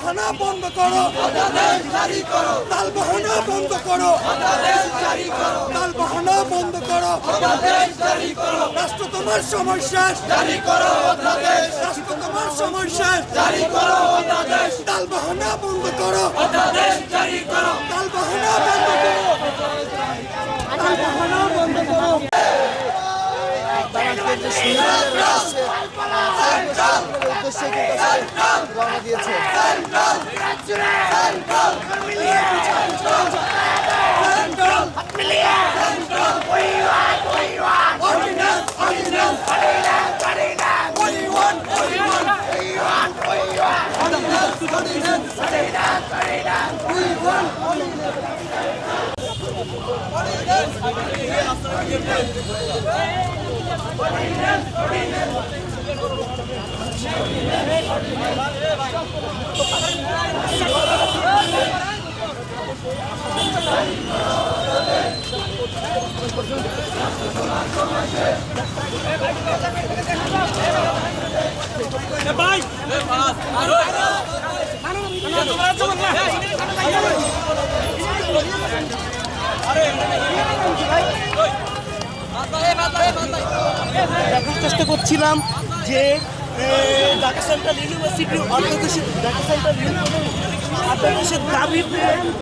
তালবাহানা বন্ধ করো, তালবাহানা বন্ধ করো, তালবাহানা বন্ধ করো, রাষ্ট্র তোমার সময় শেষ, রাষ্ট্র তোমার সময় শেষ, তালবাহানা বন্ধ করো, তালবাহানা বন্ধ করো, তালবাহানা বন্ধ করো। রওনা দিয়েছে। দেখার চেষ্টা করছিলাম যে ঢাকা সেন্ট্রাল ইউনিভার্সিটির অধ্যক্ষের দাবিতে